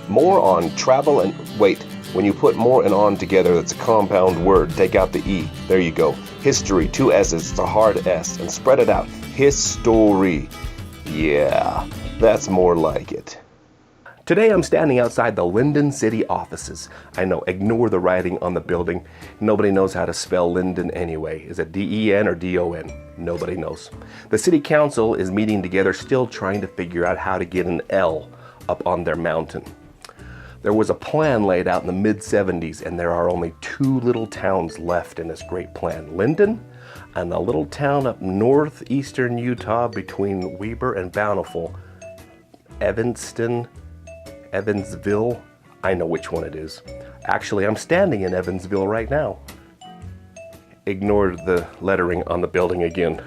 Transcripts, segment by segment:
More on travel and wait. When you put more and on together, that's a compound word. Take out the E. There you go. History, 2 S's. It's a hard S. And spread it out. History. Yeah, that's more like it. Today I'm standing outside the Linden City offices. I know, ignore the writing on the building. Nobody knows how to spell Linden anyway. Is it D-E-N or D-O-N? Nobody knows. The city council is meeting together, still trying to figure out how to get an L up on their mountain. There was a plan laid out in the mid-70s, and there are only 2 little towns left in this great plan. Linden and a little town up northeastern Utah between Weber and Bountiful. Evansville, I know which one it is. Actually, I'm standing in Evansville right now. Ignore the lettering on the building again.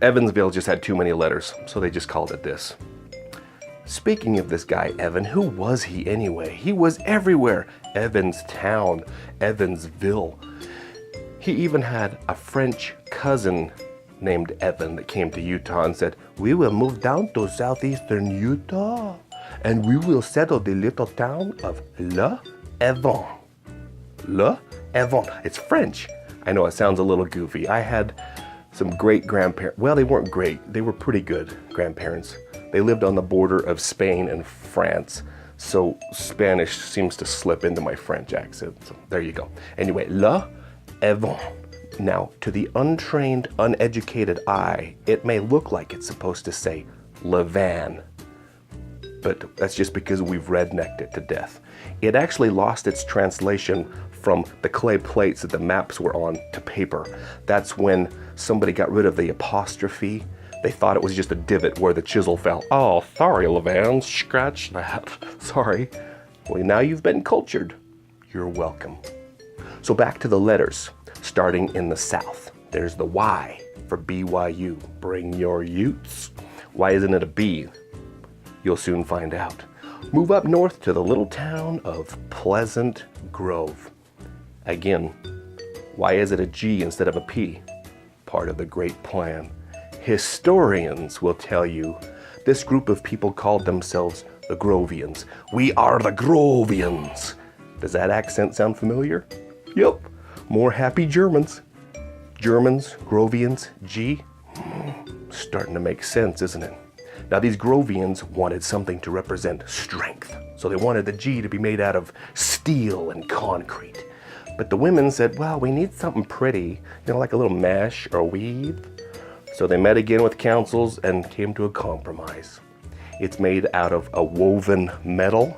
Evansville just had too many letters, so they just called it this. Speaking of this guy, Evan, who was he anyway? He was everywhere. Evanstown, Evansville. He even had a French cousin named Evan that came to Utah and said, "We will move down to southeastern Utah and we will settle the little town of Levan." Levan. It's French. I know it sounds a little goofy. I had some great grandparents. Well, they weren't great. They were pretty good grandparents. They lived on the border of Spain and France, so Spanish seems to slip into my French accent. So there you go. Anyway, Levan. Now, to the untrained, uneducated eye, it may look like it's supposed to say Levan, but that's just because we've rednecked it to death. It actually lost its translation from the clay plates that the maps were on to paper. That's when somebody got rid of the apostrophe. They thought it was just a divot where the chisel fell. Oh, sorry, Levan, scratch that. Sorry. Well, now you've been cultured. You're welcome. So back to the letters, starting in the south. There's the Y for BYU. Bring your utes. Why isn't it a B? You'll soon find out. Move up north to the little town of Pleasant Grove. Again, why is it a G instead of a P? Part of the great plan. Historians will tell you this group of people called themselves the Grovians. We are the Grovians. Does that accent sound familiar? Yep, more happy Germans. Germans, Grovians, G. Starting to make sense, isn't it? Now these Grovians wanted something to represent strength, so they wanted the G to be made out of steel and concrete. But the women said, well, we need something pretty, like a little mesh or weave. So they met again with councils and came to a compromise. It's made out of a woven metal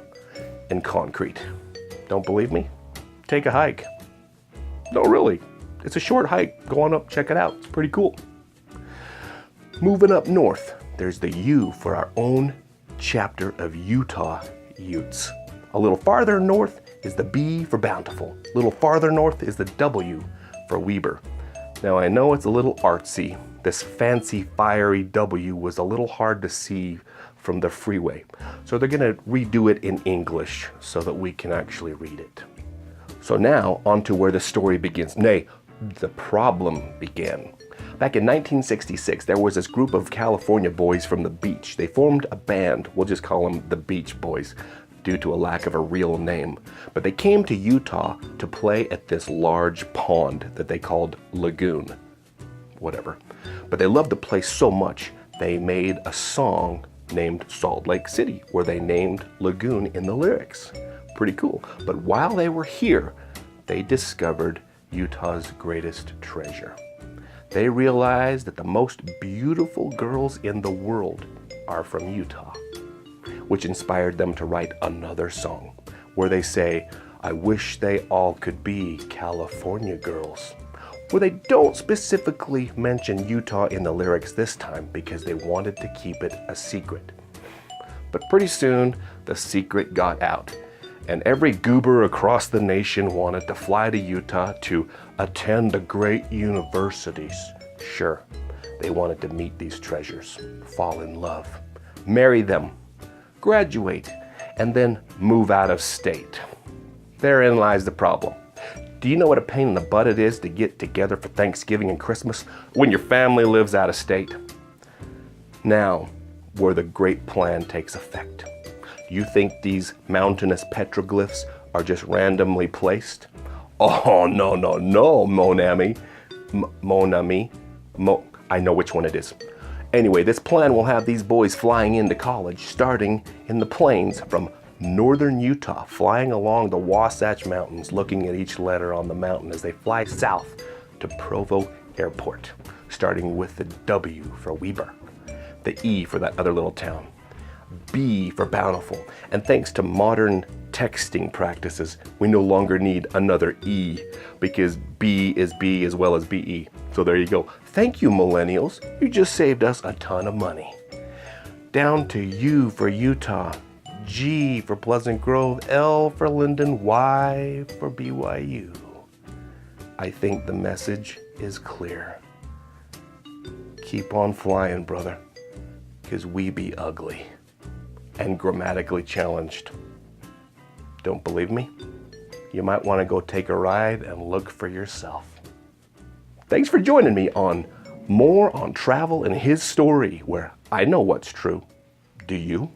and concrete. Don't believe me? Take a hike. No, really. It's a short hike. Go on up, check it out. It's pretty cool. Moving up north, there's the U for our own chapter of Utah Utes. A little farther north is the B for Bountiful. A little farther north is the W for Weber. Now I know it's a little artsy. This fancy, fiery W was a little hard to see from the freeway. So they're gonna redo it in English so that we can actually read it. So now, on to where the story begins. Nay, the problem began. Back in 1966, there was this group of California boys from the beach. They formed a band, we'll just call them the Beach Boys, due to a lack of a real name. But they came to Utah to play at this large pond that they called Lagoon. Whatever. But they loved the place so much, they made a song named Salt Lake City, where they named Lagoon in the lyrics. Pretty cool. But while they were here, they discovered Utah's greatest treasure. They realized that the most beautiful girls in the world are from Utah, which inspired them to write another song, where they say, I wish they all could be California girls. Where they don't specifically mention Utah in the lyrics this time because they wanted to keep it a secret. But pretty soon, the secret got out, and every goober across the nation wanted to fly to Utah to attend the great universities. Sure, they wanted to meet these treasures, fall in love, marry them, graduate, and then move out of state. Therein lies the problem. Do you know what a pain in the butt it is to get together for Thanksgiving and Christmas when your family lives out of state? Now, where the great plan takes effect. You think these mountainous petroglyphs are just randomly placed? Oh, no, no, no, mon ami. I know which one it is. Anyway, this plan will have these boys flying into college, starting in the plains from northern Utah, flying along the Wasatch Mountains, looking at each letter on the mountain as they fly south to Provo Airport, starting with the W for Weber, the E for that other little town, B for Bountiful, and thanks to modern texting practices, we no longer need another E because B is B as well as BE. So there you go. Thank you, millennials. You just saved us a ton of money. Down to U for Utah, G for Pleasant Grove, L for Linden, Y for BYU. I think the message is clear. Keep on flying, brother, because we be ugly and grammatically challenged. Don't believe me? You might want to go take a ride and look for yourself. Thanks for joining me on More on Travel and His Story, where I know what's true. Do you?